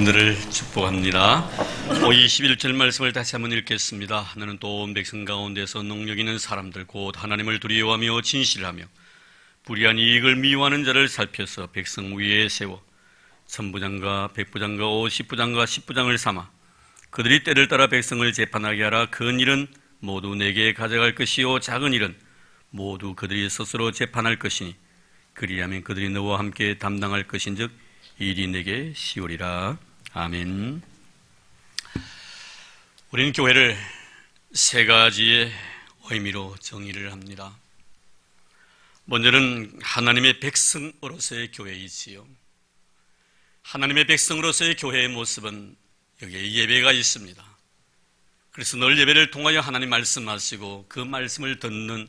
여러분들을 축복합니다. 21절 말씀을 다시 한번 읽겠습니다. 너는 또 온 백성 가운데서 능력 있는 사람들 곧 하나님을 두려워하며 진실하며 불의한 이익을 미워하는 자를 살펴서 백성 위에 세워 천부장과 백부장과 50부장과 10부장을 삼아 그들이 때를 따라 백성을 재판하게 하라. 큰 일은 모두 내게 가져갈 것이요 작은 일은 모두 그들이 스스로 재판할 것이니 그리하면 그들이 너와 함께 담당할 것인즉 일이 내게 쉬우리라. 아멘. 우리는 교회를 세 가지의 의미로 정의를 합니다. 먼저는 하나님의 백성으로서의 교회이지요. 하나님의 백성으로서의 교회의 모습은 여기에 예배가 있습니다. 그래서 늘 예배를 통하여 하나님 말씀하시고 그 말씀을 듣는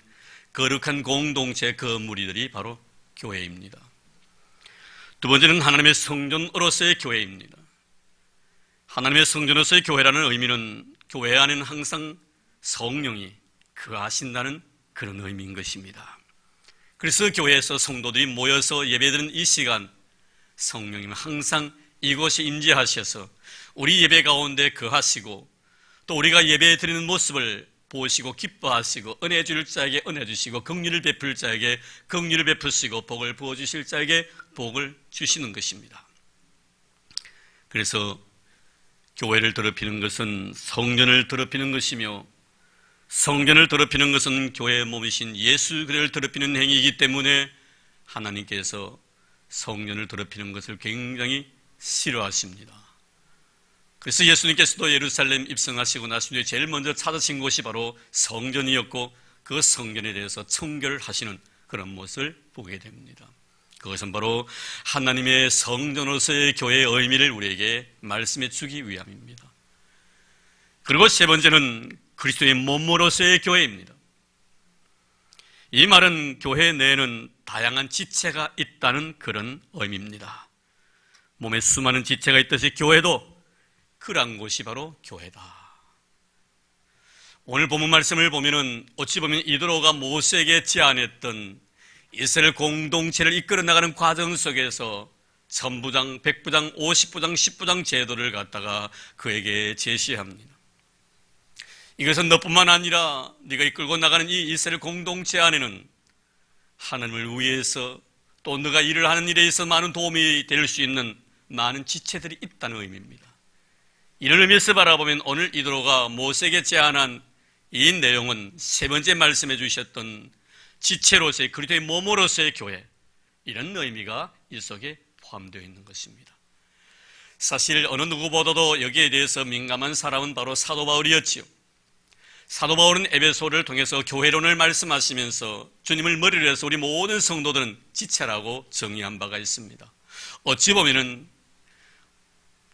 거룩한 공동체 그 무리들이 바로 교회입니다. 두 번째는 하나님의 성전으로서의 교회입니다. 하나님의 성전으로서의 교회라는 의미는 교회 안에는 항상 성령이 거하신다는 그런 의미인 것입니다. 그래서 교회에서 성도들이 모여서 예배드리는 이 시간 성령님은 항상 이곳에 임재하셔서 우리 예배 가운데 거하시고 또 우리가 예배 드리는 모습을 보시고 기뻐하시고 은혜 줄 자에게 은혜 주시고 긍휼을 베풀 자에게 긍휼을 베푸시고 복을 부어주실 자에게 복을 주시는 것입니다. 그래서 교회를 더럽히는 것은 성전을 더럽히는 것이며 성전을 더럽히는 것은 교회의 몸이신 예수 그리스도를 더럽히는 행위이기 때문에 하나님께서 성전을 더럽히는 것을 굉장히 싫어하십니다. 그래서 예수님께서도 예루살렘 입성하시고 나서 제일 먼저 찾으신 곳이 바로 성전이었고 그 성전에 대해서 청결하시는 그런 모습을 보게 됩니다. 그것은 바로 하나님의 성전으로서의 교회의 의미를 우리에게 말씀해 주기 위함입니다. 그리고 세 번째는 그리스도의 몸으로서의 교회입니다. 이 말은 교회 내에는 다양한 지체가 있다는 그런 의미입니다. 몸에 수많은 지체가 있듯이 교회도 그러한 곳이 바로 교회다. 오늘 본문 말씀을 보면은 어찌 보면 이드로가 모세에게 제안했던 이스라엘 공동체를 이끌어 나가는 과정 속에서 천부장, 백부장, 50부장, 10부장 제도를 갖다가 그에게 제시합니다. 이것은 너뿐만 아니라 네가 이끌고 나가는 이 이스라엘 공동체 안에는 하나님을 위해서 또 네가 일을 하는 일에 있어서 많은 도움이 될 수 있는 많은 지체들이 있다는 의미입니다. 이런 의미에서 바라보면 오늘 이드로가 모세에게 제안한 이 내용은 세 번째 말씀해 주셨던 지체로서의 그리스도의 몸으로서의 교회, 이런 의미가 이 속에 포함되어 있는 것입니다. 사실 어느 누구보다도 여기에 대해서 민감한 사람은 바로 사도 바울이었지요. 사도 바울은 에베소를 통해서 교회론을 말씀하시면서 주님을 머리로 해서 우리 모든 성도들은 지체라고 정의한 바가 있습니다. 어찌 보면은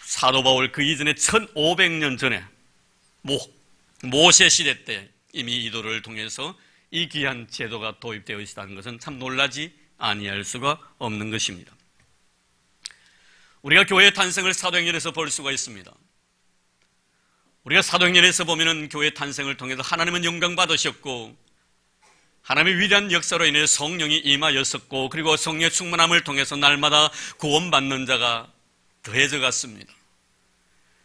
사도 바울 그 이전에 1500년 전에 모세 시대 때 이미 이도를 통해서 이 귀한 제도가 도입되어 있다는 것은 참 놀라지 아니할 수가 없는 것입니다. 우리가 교회의 탄생을 사도행전에서 볼 수가 있습니다. 우리가 사도행전에서 보면은 교회 탄생을 통해서 하나님은 영광 받으셨고 하나님의 위대한 역사로 인해 성령이 임하였었고 그리고 성령의 충만함을 통해서 날마다 구원받는 자가 더해져 갔습니다.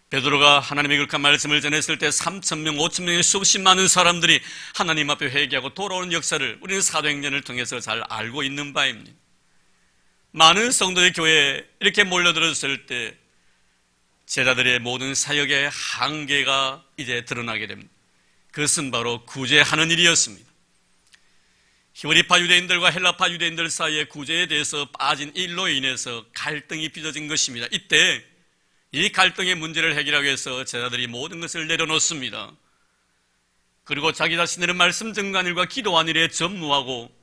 베드로가 하나님의 거룩한 말씀을 전했을 때 3,000명, 5,000명의 수없이 많은 사람들이 하나님 앞에 회개하고 돌아오는 역사를 우리는 사도행전을 통해서 잘 알고 있는 바입니다. 많은 성도의 교회에 이렇게 몰려들었을 때 제자들의 모든 사역의 한계가 이제 드러나게 됩니다. 그것은 바로 구제하는 일이었습니다. 히브리파 유대인들과 헬라파 유대인들 사이의 구제에 대해서 빠진 일로 인해서 갈등이 빚어진 것입니다. 이때 이 갈등의 문제를 해결하기 위해서 제자들이 모든 것을 내려놓습니다. 그리고 자기 자신들의 말씀 증거한 일과 기도한 일에 전무하고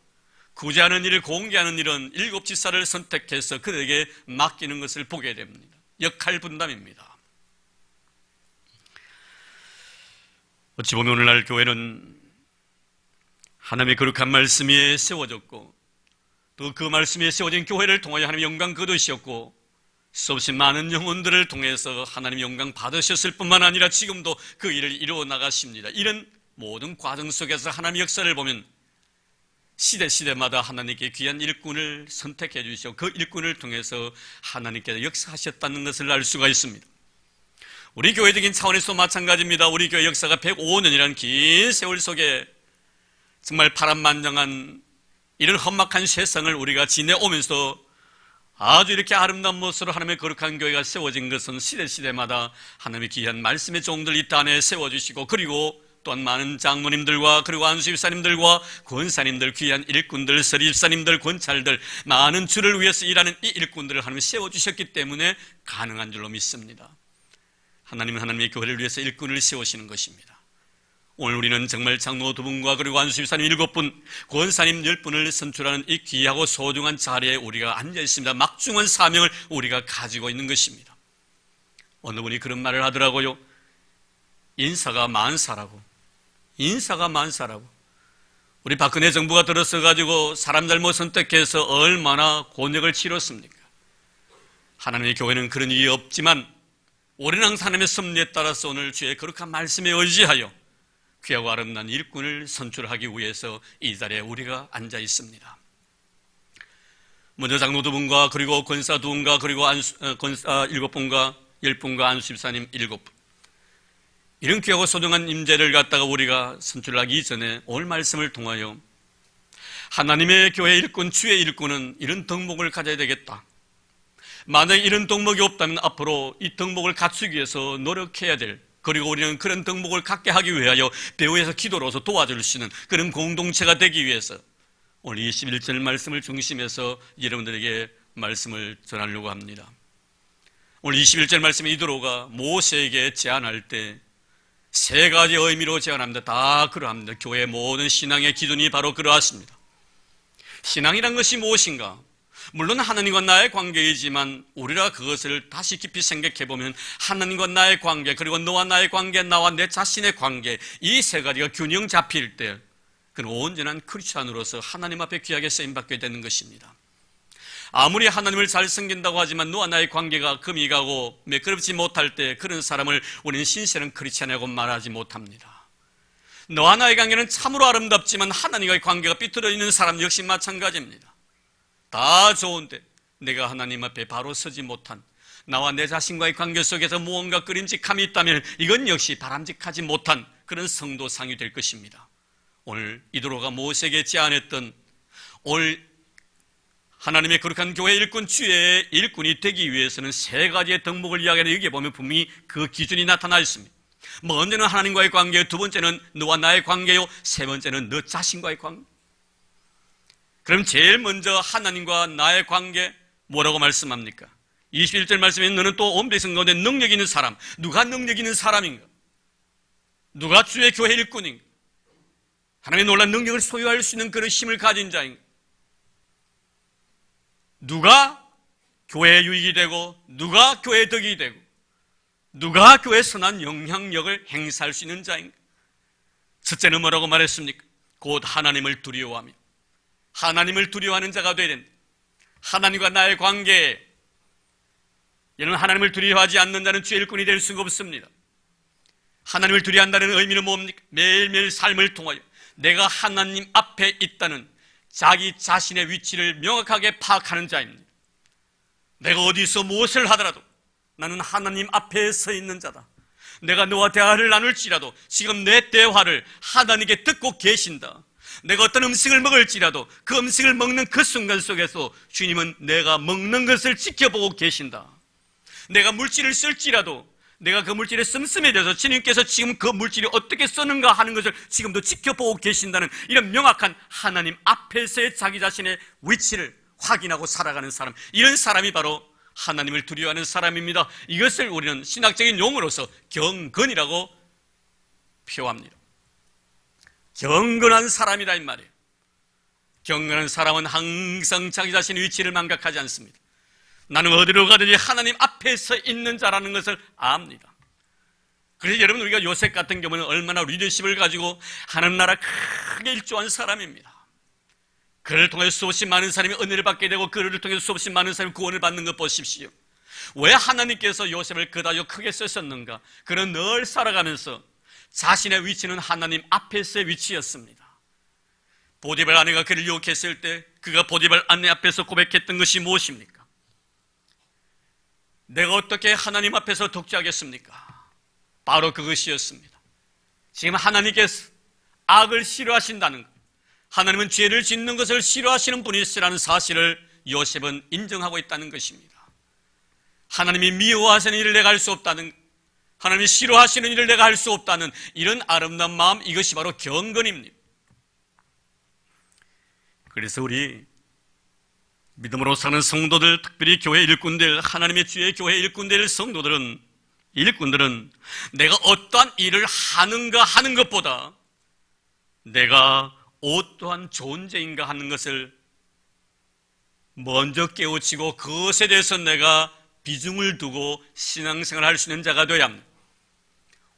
구제하는 일을 공개하는 일은 7 지사를 선택해서 그들에게 맡기는 것을 보게 됩니다. 역할 분담입니다. 어찌 보면 오늘날 교회는 하나님의 거룩한 말씀 위에 세워졌고 또 그 말씀 위에 세워진 교회를 통하여 하나님의 영광 거두셨고 수없이 많은 영혼들을 통해서 하나님 영광 받으셨을 뿐만 아니라 지금도 그 일을 이루어 나가십니다. 이런 모든 과정 속에서 하나님의 역사를 보면 시대마다 하나님께 귀한 일꾼을 선택해 주시고 그 일꾼을 통해서 하나님께서 역사하셨다는 것을 알 수가 있습니다. 우리 교회적인 차원에서 마찬가지입니다. 우리 교회 역사가 105년이라는 긴 세월 속에 정말 파란만장한 이런 험악한 세상을 우리가 지내오면서 아주 이렇게 아름다운 모습으로 하나님의 거룩한 교회가 세워진 것은 시대마다 하나님의 귀한 말씀의 종들 이 땅에 세워주시고, 그리고 또한 많은 장로님들과 그리고 안수집사님들과 권사님들, 귀한 일꾼들, 서립사님들, 권찰들, 많은 주를 위해서 일하는 이 일꾼들을 하나님이 세워주셨기 때문에 가능한 줄로 믿습니다. 하나님은 하나님의 교회를 위해서 일꾼을 세우시는 것입니다. 오늘 우리는 정말 장로 2분과 그리고 안수집사님 7분, 권사님 10분을 선출하는 이 귀하고 소중한 자리에 우리가 앉아 있습니다. 막중한 사명을 우리가 가지고 있는 것입니다. 어느 분이 그런 말을 하더라고요. 인사가 만사라고. 우리 박근혜 정부가 들어서가지고 사람 잘못 선택해서 얼마나 곤욕을 치렀습니까? 하나님의 교회는 그런 일이 없지만 우리는 항상 하나님의 섭리에 따라서 오늘 주의 거룩한 말씀에 의지하여 귀하고 아름다운 일꾼을 선출하기 위해서 이 자리에 우리가 앉아 있습니다. 먼저 장로 2분과 그리고 권사 2분과 그리고 권사 7분과 10분과 안수집사님 7분, 이런 귀하고 소중한 임재를 갖다가 우리가 선출하기 전에 오늘 말씀을 통하여 하나님의 교회 일꾼, 주의 일꾼은 이런 덕목을 가져야 되겠다. 만약에 이런 덕목이 없다면 앞으로 이 덕목을 갖추기 위해서 노력해야 될, 그리고 우리는 그런 덕목을 갖게 하기 위하여 배후에서 기도로서 도와줄 수 있는 그런 공동체가 되기 위해서 오늘 21절 말씀을 중심해서 여러분들에게 말씀을 전하려고 합니다. 오늘 21절 말씀에 이도로가 모세에게 제안할 때 3가지 의미로 제안합니다. 다 그러합니다. 교회의 모든 신앙의 기준이 바로 그러하십니다. 신앙이란 것이 무엇인가? 물론 하나님과 나의 관계이지만 우리가 그것을 다시 깊이 생각해보면 하나님과 나의 관계, 그리고 너와 나의 관계, 나와 내 자신의 관계, 이 3가지가 균형 잡힐 때 그는 온전한 크리스찬으로서 하나님 앞에 귀하게 쓰임받게 되는 것입니다. 아무리 하나님을 잘 섬긴다고 하지만 너와 나의 관계가 금이 가고 매끄럽지 못할 때 그런 사람을 우리는 신실한 크리스찬이라고 말하지 못합니다. 너와 나의 관계는 참으로 아름답지만 하나님과의 관계가 삐뚤어 있는 사람 역시 마찬가지입니다. 다 좋은데 내가 하나님 앞에 바로 서지 못한, 나와 내 자신과의 관계 속에서 무언가 끄림직함이 있다면 이건 역시 바람직하지 못한 그런 성도상이 될 것입니다. 오늘 이도로가 모세에게 제안했던 오늘 하나님의 거룩한 교회 일꾼, 주의 일꾼이 되기 위해서는 3가지의 덕목을 이야기하는, 여기에 보면 분명히 그 기준이 나타나 있습니다. 먼저는 하나님과의 관계, 2번째는 너와 나의 관계요, 3번째는 너 자신과의 관계. 그럼 제일 먼저 하나님과 나의 관계 뭐라고 말씀합니까? 21절 말씀에 너는 또 온 백성 가운데 능력 있는 사람, 누가 능력 있는 사람인가? 누가 주의 교회 일꾼인가? 하나님의 놀라운 능력을 소유할 수 있는 그런 힘을 가진 자인가? 누가 교회의 유익이 되고 누가 교회의 덕이 되고 누가 교회의 선한 영향력을 행사할 수 있는 자인가? 첫째는 뭐라고 말했습니까? 곧 하나님을 두려워하며, 하나님을 두려워하는 자가 되야 된다. 하나님과 나의 관계, 여러분, 하나님을 두려워하지 않는 자는 주의 일꾼이 될 수가 없습니다. 하나님을 두려워한다는 의미는 뭡니까? 매일매일 삶을 통하여 내가 하나님 앞에 있다는 자기 자신의 위치를 명확하게 파악하는 자입니다. 내가 어디서 무엇을 하더라도 나는 하나님 앞에 서 있는 자다. 내가 너와 대화를 나눌지라도 지금 내 대화를 하나님께 듣고 계신다. 내가 어떤 음식을 먹을지라도 그 음식을 먹는 그 순간 속에서 주님은 내가 먹는 것을 지켜보고 계신다. 내가 물질을 쓸지라도 내가 그 물질에 씀씀해져서 주님께서 지금 그 물질이 어떻게 쓰는가 하는 것을 지금도 지켜보고 계신다는 이런 명확한 하나님 앞에서의 자기 자신의 위치를 확인하고 살아가는 사람, 이런 사람이 바로 하나님을 두려워하는 사람입니다. 이것을 우리는 신학적인 용어로서 경건이라고 표합니다. 경건한 사람이다 이 말이에요. 경건한 사람은 항상 자기 자신의 위치를 망각하지 않습니다. 나는 어디로 가든지 하나님 앞에 서 있는 자라는 것을 압니다. 그래서 여러분, 우리가 요셉 같은 경우는 얼마나 리더십을 가지고 하나님 나라 크게 일조한 사람입니다. 그를 통해 수없이 많은 사람이 은혜를 받게 되고 그를 통해 수없이 많은 사람이 구원을 받는 것 보십시오. 왜 하나님께서 요셉을 그다지 크게 쓰셨는가? 그는 늘 살아가면서 자신의 위치는 하나님 앞에서의 위치였습니다. 보디발 아내가 그를 유혹했을 때 그가 보디발 아내 앞에서 고백했던 것이 무엇입니까? 내가 어떻게 하나님 앞에서 독재하겠습니까? 바로 그것이었습니다. 지금 하나님께서 악을 싫어하신다는 것, 하나님은 죄를 짓는 것을 싫어하시는 분이시라는 사실을 요셉은 인정하고 있다는 것입니다. 하나님이 미워하시는 일을 내가 할 수 없다는 것, 하나님이 싫어하시는 일을 내가 할 수 없다는 이런 아름다운 마음, 이것이 바로 경건입니다. 그래서 우리 믿음으로 사는 성도들, 특별히 교회 일꾼들, 하나님의 주의 교회 일꾼들, 성도들은, 일꾼들은 내가 어떠한 일을 하는가 하는 것보다 내가 어떠한 존재인가 하는 것을 먼저 깨우치고 그것에 대해서 내가 비중을 두고 신앙생활을 할 수 있는 자가 되어야 합니다.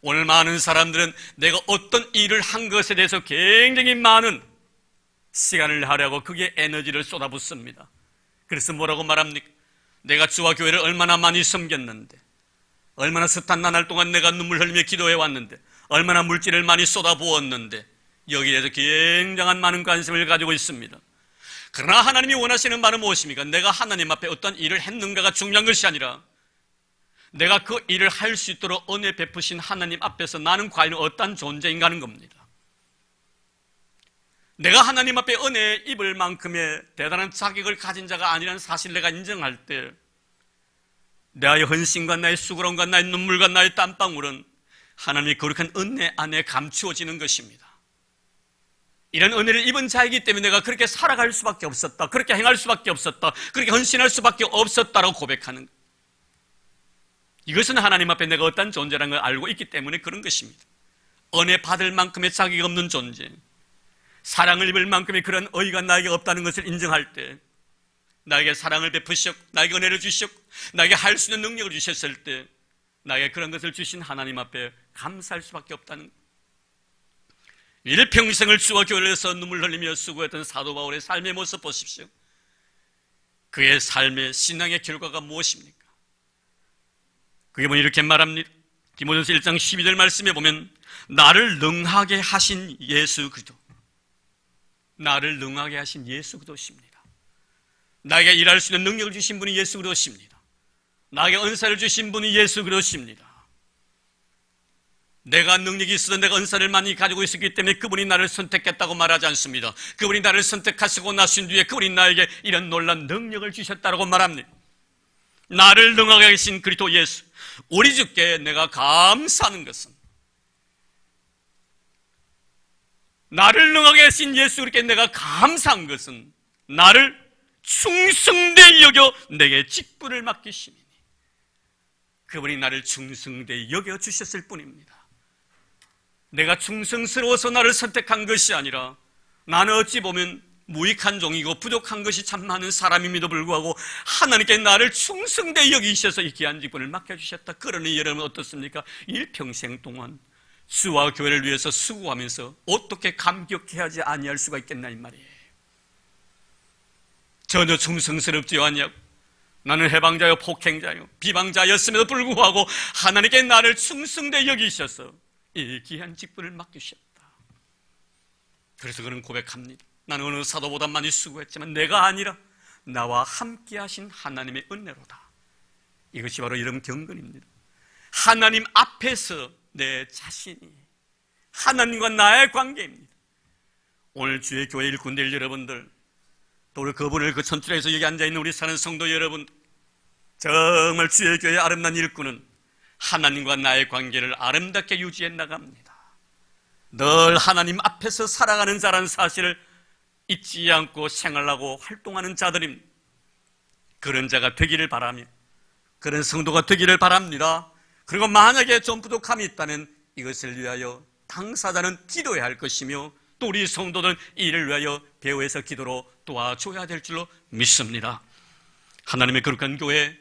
오늘 많은 사람들은 내가 어떤 일을 한 것에 대해서 굉장히 많은 시간을 하려고 그게 에너지를 쏟아붓습니다. 그래서 뭐라고 말합니까? 내가 주와 교회를 얼마나 많이 섬겼는데, 얼마나 숱한 나날 동안 내가 눈물 흘리며 기도해 왔는데, 얼마나 물질을 많이 쏟아부었는데, 여기에 대해서 굉장한 많은 관심을 가지고 있습니다. 그러나 하나님이 원하시는 바는 무엇입니까? 내가 하나님 앞에 어떤 일을 했는가가 중요한 것이 아니라 내가 그 일을 할 수 있도록 은혜 베푸신 하나님 앞에서 나는 과연 어떤 존재인가 하는 겁니다. 내가 하나님 앞에 은혜 입을 만큼의 대단한 자격을 가진 자가 아니라는 사실을 내가 인정할 때 나의 헌신과 나의 수고로움과 나의 눈물과 나의 땀방울은 하나님의 거룩한 은혜 안에 감추어지는 것입니다. 이런 은혜를 입은 자이기 때문에 내가 그렇게 살아갈 수밖에 없었다, 그렇게 행할 수밖에 없었다, 그렇게 헌신할 수밖에 없었다라고 고백하는 것. 이것은 하나님 앞에 내가 어떤 존재라는 걸 알고 있기 때문에 그런 것입니다. 은혜 받을 만큼의 자격이 없는 존재, 사랑을 입을 만큼의 그런 의의가 나에게 없다는 것을 인정할 때, 나에게 사랑을 베푸셨고 나에게 은혜를 주셨고 나에게 할 수 있는 능력을 주셨을 때 나에게 그런 것을 주신 하나님 앞에 감사할 수밖에 없다는 것. 일평생을 주와 교회를 위해서 눈물 흘리며 수고했던 사도 바울의 삶의 모습 보십시오. 그의 삶의 신앙의 결과가 무엇입니까? 그게 뭐 이렇게 말합니다. 디모데후서 1장 12절 말씀에 보면 나를 능하게 하신 예수 그리스도, 나를 능하게 하신 예수 그리스도십니다. 나에게 일할 수 있는 능력을 주신 분이 예수 그리스도십니다. 나에게 은사를 주신 분이 예수 그리스도십니다. 내가 능력이 있어도 내가 은사를 많이 가지고 있었기 때문에 그분이 나를 선택했다고 말하지 않습니다. 그분이 나를 선택하시고 나신 뒤에 그분이 나에게 이런 놀라운 능력을 주셨다고 말합니다. 나를 능하게 하신 그리스도 예수, 우리 주께 내가 감사하는 것은, 나를 능하게 하신 예수 그리스도께 내가 감사한 것은 나를 충성되이 여겨 내게 직분을 맡기심이니, 그분이 나를 충성되이 여겨 주셨을 뿐입니다. 내가 충성스러워서 나를 선택한 것이 아니라 나는 어찌 보면 무익한 종이고 부족한 것이 참 많은 사람임에도 불구하고 하나님께 나를 충성되이 여기셔서 이 귀한 직분을 맡겨주셨다. 그러니 여러분 어떻습니까? 일평생 동안 주와 교회를 위해서 수고하면서 어떻게 감격해야 하지 아니할 수가 있겠나 이 말이에요. 전혀 충성스럽지 않냐고. 나는 해방자요 폭행자요 비방자였음에도 불구하고 하나님께 나를 충성되이 여기셔서 이 귀한 직분을 맡기셨다. 그래서 그는 고백합니다. 나는 어느 사도보다 많이 수고했지만 내가 아니라 나와 함께 하신 하나님의 은혜로다. 이것이 바로 이런 경건입니다. 하나님 앞에서 내 자신이, 하나님과 나의 관계입니다. 오늘 주의 교회 일꾼들 여러분들, 또 우리 그분을 그 천출에서 여기 앉아있는 우리 사는 성도 여러분, 정말 주의 교회의 아름다운 일꾼은 하나님과 나의 관계를 아름답게 유지해 나갑니다. 늘 하나님 앞에서 살아가는 자라는 사실을 잊지 않고 생활하고 활동하는 자들입니다. 그런 자가 되기를 바라며 그런 성도가 되기를 바랍니다. 그리고 만약에 좀 부족함이 있다면 이것을 위하여 당사자는 기도해야 할 것이며 또 우리 성도들은 이를 위하여 배후에서 기도로 도와줘야 될 줄로 믿습니다. 하나님의 거룩한 교회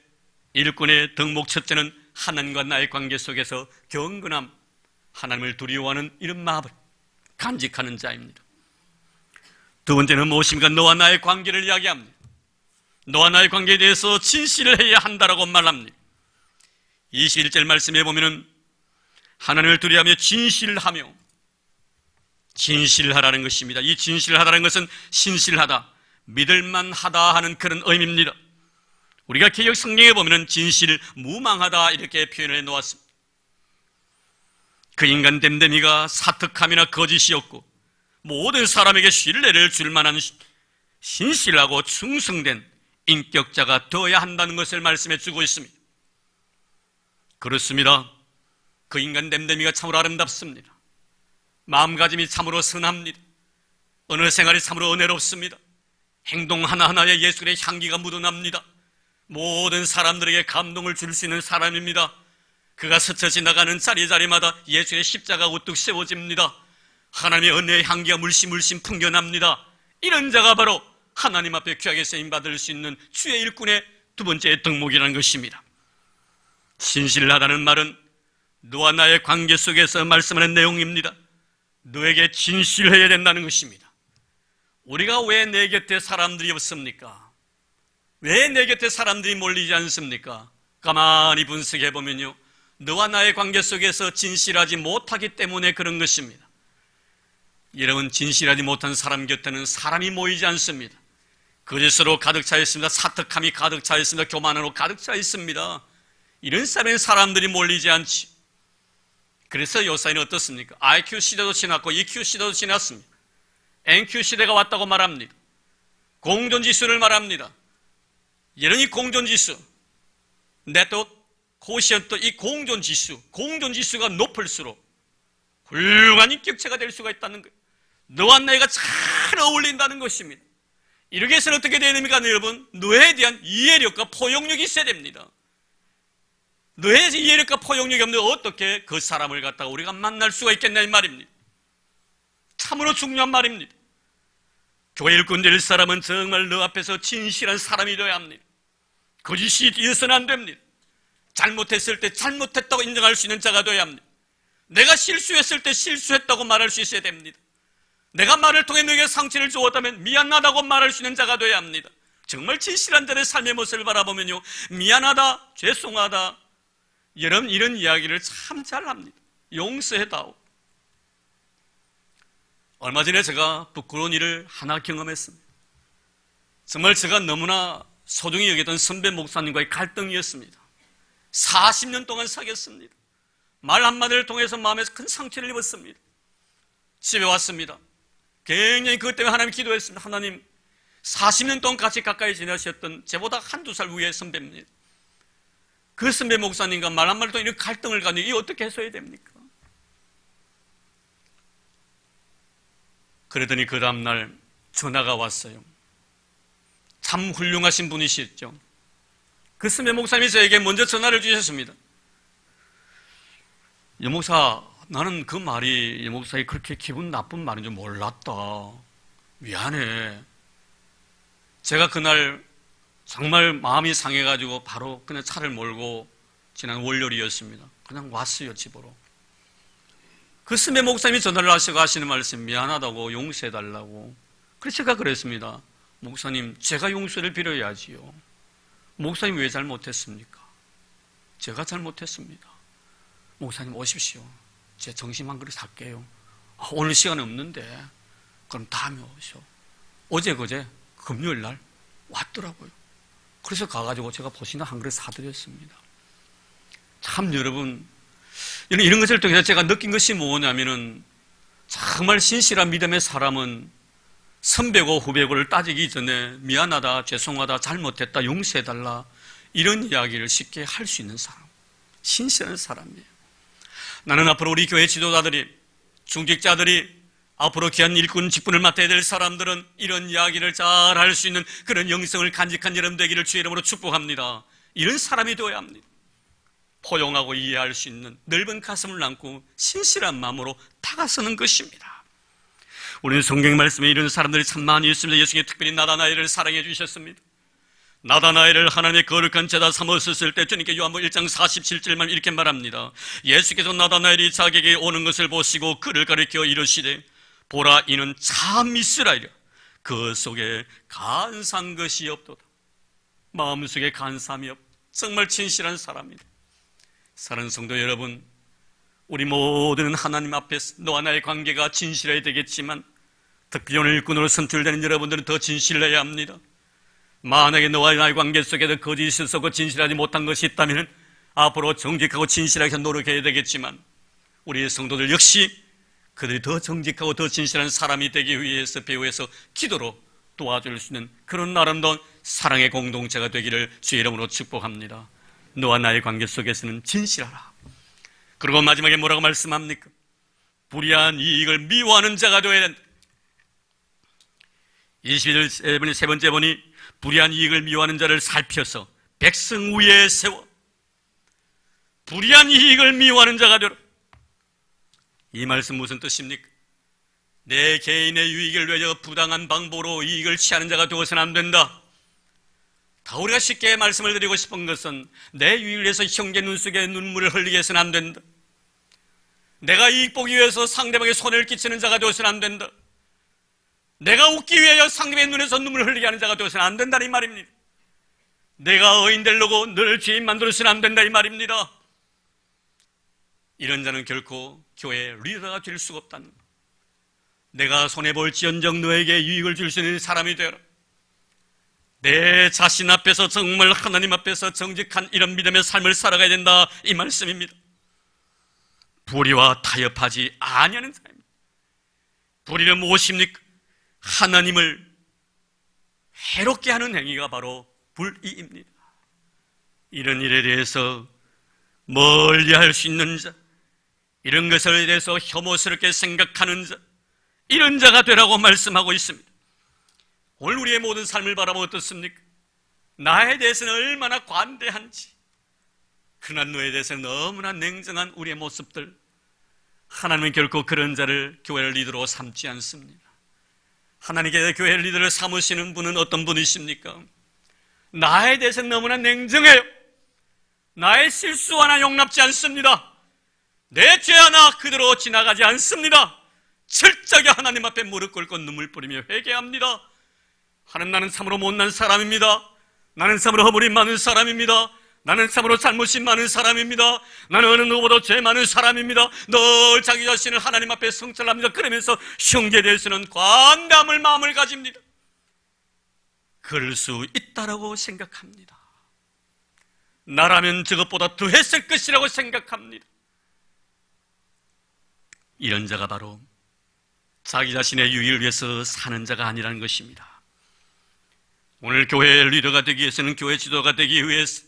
일꾼의 덕목 첫째는 하나님과 나의 관계 속에서 경건함, 하나님을 두려워하는 이런 마음을 간직하는 자입니다. 두 번째는 무엇입니까? 너와 나의 관계를 이야기합니다. 너와 나의 관계에 대해서 진실을 해야 한다라고 말합니다. 21절 말씀에 보면은 하나님을 두려워하며 진실하며 진실하라는 것입니다. 이 진실하다는 것은 신실하다, 믿을만하다 하는 그런 의미입니다. 우리가 개역 성경에 보면 진실, 무망하다 이렇게 표현을 해놓았습니다. 그 인간 댐댐이가 사특함이나 거짓이었고 모든 사람에게 신뢰를 줄 만한 신실하고 충성된 인격자가 되어야 한다는 것을 말씀해 주고 있습니다. 그렇습니다. 그 인간 댐댐이가 참으로 아름답습니다. 마음가짐이 참으로 선합니다. 언어 생활이 참으로 은혜롭습니다. 행동 하나하나에 예술의 향기가 묻어납니다. 모든 사람들에게 감동을 줄 수 있는 사람입니다. 그가 스쳐 지나가는 자리자리마다 예수의 십자가가 우뚝 세워집니다. 하나님의 은혜의 향기가 물씬 풍겨납니다. 이런 자가 바로 하나님 앞에 귀하게 쓰임받을 수 있는 주의 일꾼의 두 번째 덕목이라는 것입니다. 신실하다는 말은 너와 나의 관계 속에서 말씀하는 내용입니다. 너에게 진실해야 된다는 것입니다. 우리가 왜 내 곁에 사람들이 없습니까? 왜 내 곁에 사람들이 몰리지 않습니까? 가만히 분석해 보면요, 너와 나의 관계 속에서 진실하지 못하기 때문에 그런 것입니다. 여러분, 진실하지 못한 사람 곁에는 사람이 모이지 않습니다. 거짓으로 가득 차 있습니다. 사특함이 가득 차 있습니다. 교만으로 가득 차 있습니다. 이런 사람들이 몰리지 않지. 그래서 요사이는 어떻습니까? IQ 시대도 지났고 EQ 시대도 지났습니다. NQ 시대가 왔다고 말합니다. 공존지수를 말합니다. 이런 이 공존지수, 네트워크 코시언트, 이 공존지수가 높을수록 훌륭한 인격체가 될 수가 있다는 거예요. 너와 나이가 잘 어울린다는 것입니다. 이렇게 해서는 어떻게 됩니까, 여러분? 너에 대한 이해력과 포용력이 있어야 됩니다. 너의 이해력과 포용력이 없는데 어떻게 그 사람을 갖다가 우리가 만날 수가 있겠냐 이 말입니다. 참으로 중요한 말입니다. 교회 일꾼 될 사람은 정말 너 앞에서 진실한 사람이 되어야 합니다. 거짓이 있어서는 안 됩니다. 잘못했을 때 잘못했다고 인정할 수 있는 자가 되어야 합니다. 내가 실수했을 때 실수했다고 말할 수 있어야 됩니다. 내가 말을 통해 너에게 상처를 주었다면 미안하다고 말할 수 있는 자가 되어야 합니다. 정말 진실한 자의 삶의 모습을 바라보면요, 미안하다, 죄송하다, 여러분 이런 이야기를 참 잘합니다. 용서해다오. 얼마 전에 제가 부끄러운 일을 하나 경험했습니다. 정말 제가 너무나 소중히 여기던 선배 목사님과의 갈등이었습니다. 40년 동안 사귀었습니다. 말 한마디를 통해서 마음에서 큰 상처를 입었습니다. 집에 왔습니다. 굉장히 그것 때문에 하나님 기도했습니다. 하나님, 40년 동안 같이 가까이 지내셨던 저보다 한두 살 위의 선배입니다. 그 선배 목사님과 말 한마디를 통해 이런 갈등을 가지고 이게 어떻게 해소해야 됩니까? 그러더니 그 다음날 전화가 왔어요. 참 훌륭하신 분이셨죠. 그 선배 목사님이 저에게 먼저 전화를 주셨습니다. 여목사, 나는 그 말이 여목사의 그렇게 기분 나쁜 말인 줄 몰랐다. 미안해. 제가 그날 정말 마음이 상해가지고 바로 그냥 차를 몰고 지난 월요일이었습니다. 그냥 왔어요, 집으로. 그 선배 목사님이 전화를 하시고 하시는 말씀, 미안하다고 용서해달라고. 그래서 제가 그랬습니다. 목사님, 제가 용서를 빌어야지요. 목사님 왜 잘못했습니까? 제가 잘못했습니다. 목사님 오십시오. 제 점심 한 그릇 살게요. 오늘 시간 없는데 그럼 다음에 오시오. 어제 그제 금요일 날 왔더라고요. 그래서 가가지고 제가 보시나 한 그릇 사드렸습니다. 참 여러분, 이런 것을 통해서 제가 느낀 것이 뭐냐면은 정말 신실한 믿음의 사람은 선배고 후배고를 따지기 전에 미안하다, 죄송하다, 잘못했다, 용서해달라 이런 이야기를 쉽게 할 수 있는 사람, 신실한 사람이에요. 나는 앞으로 우리 교회 지도자들이, 중직자들이, 앞으로 귀한 일꾼 직분을 맡아야 될 사람들은 이런 이야기를 잘 할 수 있는 그런 영성을 간직한 여러분 되기를 주의 이름으로 축복합니다. 이런 사람이 되어야 합니다. 포용하고 이해할 수 있는 넓은 가슴을 안고 신실한 마음으로 다가서는 것입니다. 우리는 성경 말씀에 이런 사람들이 참 많이 있습니다. 예수님이 특별히 나다나엘을 사랑해 주셨습니다. 나다나엘을 하나님의 거룩한 제자 삼으셨을 때 주님께 요한복음 1장 47절만 이렇게 말합니다. 예수께서 나다나엘이 자기에게 오는 것을 보시고 그를 가리켜 이르시되 보라, 이는 참 이스라엘이라. 그 속에 간사한 것이 없도다. 마음속에 간사함이 없. 정말 진실한 사람입니다. 사랑하는 성도 여러분, 우리 모두는 하나님 앞에서 너와 나의 관계가 진실해야 되겠지만 특히 오늘 일꾼으로 선출되는 여러분들은 더 진실해야 합니다. 만약에 너와 나의 관계 속에서 거짓이 있었고 진실하지 못한 것이 있다면 앞으로 정직하고 진실하게 노력해야 되겠지만 우리의 성도들 역시 그들이 더 정직하고 더 진실한 사람이 되기 위해서 배후에서 기도로 도와줄 수 있는 그런 아름다운 사랑의 공동체가 되기를 주의 이름으로 축복합니다. 너와 나의 관계 속에서는 진실하라. 그리고 마지막에 뭐라고 말씀합니까? 불의한 이익을 미워하는 자가 되어야 된다. 21절 세 번째 보니 불의한 이익을 미워하는 자를 살펴서 백성 위에 세워 불의한 이익을 미워하는 자가 되라. 이 말씀 무슨 뜻입니까? 내 개인의 유익을 위하여 부당한 방법으로 이익을 취하는 자가 되어서는 안 된다. 다 우리가 쉽게 말씀을 드리고 싶은 것은 내 유익을 위해서 형제 눈 속에 눈물을 흘리게 해서는 안 된다. 내가 이익 보기 위해서 상대방에게 손해를 끼치는 자가 되어서는 안 된다. 내가 웃기 위하여 상대방의 눈에서 눈물을 흘리게 하는 자가 되어서는 안 된다 이 말입니다. 내가 의인 되려고 너를 죄인 만들어서는 안 된다 이 말입니다. 이런 자는 결코 교회의 리더가 될 수가 없다는 것. 내가 손해볼지언정 너에게 유익을 줄 수 있는 사람이 되어라. 내 자신 앞에서 정말 하나님 앞에서 정직한 이런 믿음의 삶을 살아가야 된다 이 말씀입니다. 불의와 타협하지 아니하는 사람입니다. 불의는 무엇입니까? 하나님을 해롭게 하는 행위가 바로 불의입니다. 이런 일에 대해서 멀리할 수 있는 자, 이런 것에 대해서 혐오스럽게 생각하는 자, 이런 자가 되라고 말씀하고 있습니다. 오늘 우리의 모든 삶을 바라보면 어떻습니까? 나에 대해서는 얼마나 관대한지, 그러나 너에 대해서는 너무나 냉정한 우리의 모습들, 하나님은 결코 그런 자를 교회를 리더로 삼지 않습니다. 하나님께 교회 리더를 삼으시는 분은 어떤 분이십니까? 나에 대해서는 너무나 냉정해요. 나의 실수 하나 용납지 않습니다. 내 죄 하나 그대로 지나가지 않습니다. 철저하게 하나님 앞에 무릎 꿇고 눈물 뿌리며 회개합니다. 하나님, 나는 참으로 못난 사람입니다. 나는 참으로 허물이 많은 사람입니다. 나는 참으로 잘못이 많은 사람입니다. 나는 어느 누구보다 죄 많은 사람입니다. 늘 자기 자신을 하나님 앞에 성찰합니다. 그러면서 형제에 대해서는 관담을 마음을 가집니다. 그럴 수 있다라고 생각합니다. 나라면 저것보다 더 했을 것이라고 생각합니다. 이런 자가 바로 자기 자신의 유익을 위해서 사는 자가 아니라는 것입니다. 오늘 교회의 리더가 되기 위해서는, 교회 지도가 되기 위해서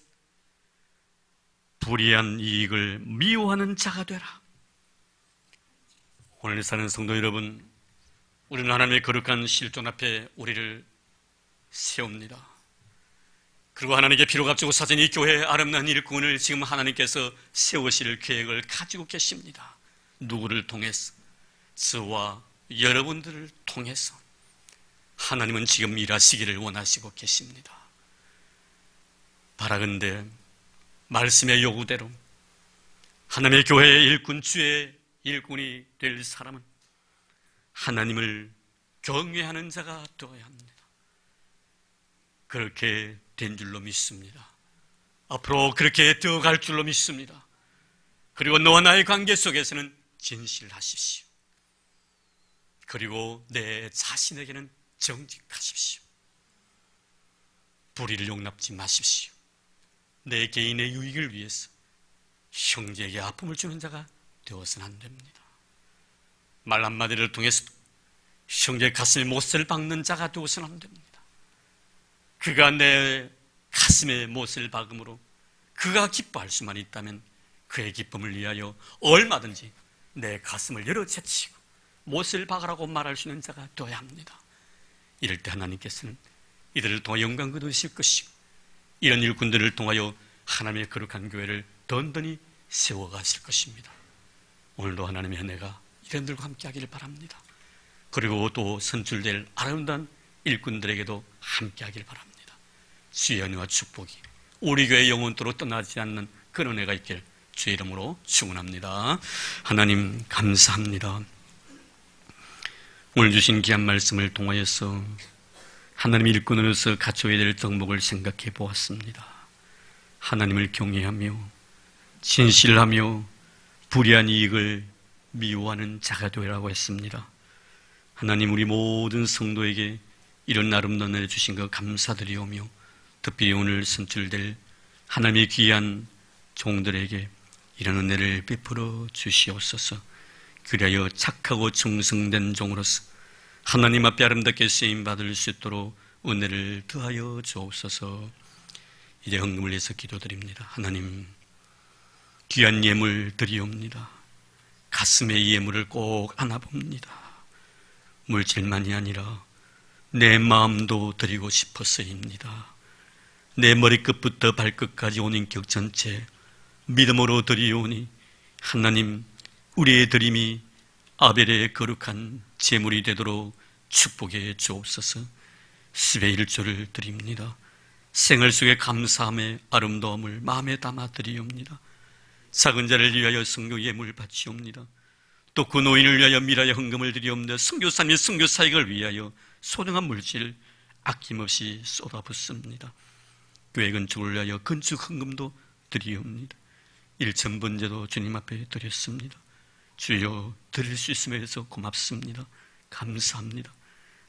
불의한 이익을 미워하는 자가 되라. 오늘 사는 성도 여러분, 우리는 하나님의 거룩한 실존 앞에 우리를 세웁니다. 그리고 하나님께 피로 값주고 사신 이 교회의 아름다운 일꾼을 지금 하나님께서 세우실 계획을 가지고 계십니다. 누구를 통해서? 저와 여러분들을 통해서 하나님은 지금 일하시기를 원하시고 계십니다. 바라건대 말씀의 요구대로 하나님의 교회의 일꾼, 주의 일꾼이 될 사람은 하나님을 경외하는 자가 되어야 합니다. 그렇게 된 줄로 믿습니다. 앞으로 그렇게 되어갈 줄로 믿습니다. 그리고 너와 나의 관계 속에서는 진실하십시오. 그리고 내 자신에게는 정직하십시오. 불의를 용납지 마십시오. 내 개인의 유익을 위해서 형제에게 아픔을 주는 자가 되어서는 안 됩니다. 말 한마디를 통해서 형제의 가슴에 못을 박는 자가 되어서는 안 됩니다. 그가 내 가슴에 못을 박음으로 그가 기뻐할 수만 있다면 그의 기쁨을 위하여 얼마든지 내 가슴을 열어 제치고 못을 박으라고 말할 수 있는 자가 되어야 합니다. 이럴 때 하나님께서는 이들을 통해 영광 거두실 것이고 이런 일꾼들을 통하여 하나님의 거룩한 교회를 든든히 세워가실 것입니다. 오늘도 하나님의 은혜가 이런들과 함께 하기를 바랍니다. 그리고 또 선출될 아름다운 일꾼들에게도 함께 하기를 바랍니다. 주의 은혜와 축복이 우리 교회 영원토록 떠나지 않는 그런 은혜가 있길 주의 이름으로 축원합니다. 하나님 감사합니다. 오늘 주신 귀한 말씀을 통하여서 하나님의 일꾼으로서 갖춰야 될 덕목을 생각해 보았습니다. 하나님을 경외하며 진실하며 불의한 이익을 미워하는 자가 되라고 했습니다. 하나님, 우리 모든 성도에게 이런 아름다운 은혜 주신 것 감사드리오며, 특별히 오늘 선출될 하나님의 귀한 종들에게 이런 은혜를 베풀어 주시옵소서. 그리하여 착하고 충성된 종으로서 하나님 앞에 아름답게 쓰임받을 수 있도록 은혜를 더하여 주옵소서. 이제 헌금을 위해서 기도드립니다. 하나님, 귀한 예물 드리옵니다. 가슴의 예물을 꼭 안아봅니다. 물질만이 아니라 내 마음도 드리고 싶어서입니다. 내 머리끝부터 발끝까지 온 인격 전체 믿음으로 드리오니 하나님, 우리의 드림이 아벨의 거룩한 제물이 되도록 축복해 주옵소서. 수배 1조를 드립니다. 생활 속의 감사함의 아름다움을 마음에 담아 드리옵니다. 작은 자를 위하여 선교 예물 바치옵니다. 또 그 노인을 위하여 미라의 헌금을 드리옵니다. 선교사님의 선교 사역을 위하여 소중한 물질 아낌없이 쏟아붓습니다. 교회 건축을 위하여 건축 헌금도 드리옵니다. 일천번제도 주님 앞에 드렸습니다. 주여, 드릴 수 있음에 대해서 고맙습니다. 감사합니다.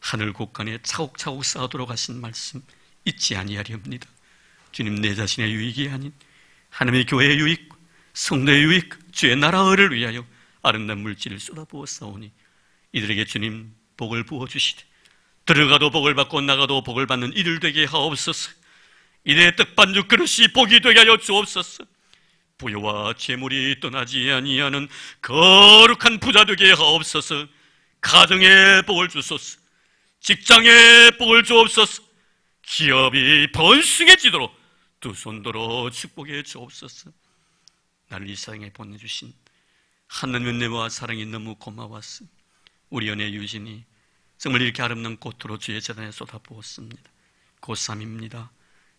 하늘 곳간에 차곡차곡 쌓아도록 하신 말씀 잊지 아니하렵니다. 주님, 내 자신의 유익이 아닌 하나님의 교회의 유익, 성도의 유익, 주의 나라를 위하여 아름다운 물질을 쏟아부었사오니 이들에게 주님 복을 부어주시되 들어가도 복을 받고 나가도 복을 받는 이들 되게 하옵소서. 이들의 떡반죽 그릇이 복이 되게 하여 주옵소서. 부여와 재물이 떠나지 아니하는 거룩한 부자 되게 하옵소서. 가정에 복을 주소서. 직장에 복을 주옵소서. 기업이 번성해지도록 두 손 들어 축복해 주옵소서. 나를 이 세상에 보내주신 하나님의 은혜와 사랑이 너무 고마웠어. 우리 연애 유진이 정말 이렇게 아름다운 꽃으로 주의 재단에 쏟아부었습니다. 고3입니다.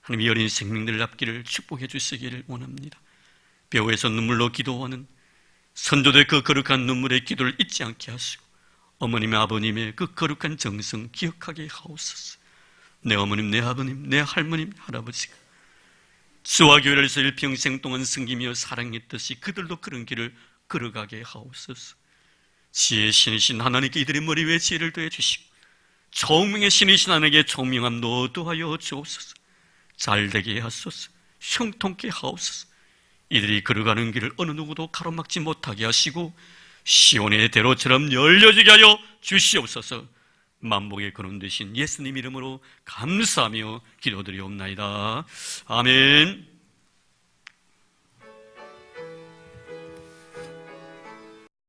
하나님이 어린 생명들 납기를 축복해 주시기를 원합니다. 뼈에서 눈물로 기도하는 선조들의 그 거룩한 눈물의 기도를 잊지 않게 하시고 어머님의 아버님의 그 거룩한 정성 기억하게 하옵소서. 내 어머님, 내 아버님, 내 할머님, 할아버지가 주와 교회에서 일평생 동안 섬기며 사랑했듯이 그들도 그런 길을 걸어가게 하옵소서. 지혜의 신이신 하나님께 이들의 머리 위에 지혜를 더해 주시고 총명의 신이신 하나님께 총명함도 더하여 주옵소서. 잘되게 하소서. 형통케 하옵소서. 이들이 걸어가는 길을 어느 누구도 가로막지 못하게 하시고 시온의 대로처럼 열려지게 하여 주시옵소서. 만복의 근원 되신 예수님 이름으로 감사하며 기도드리옵나이다. 아멘.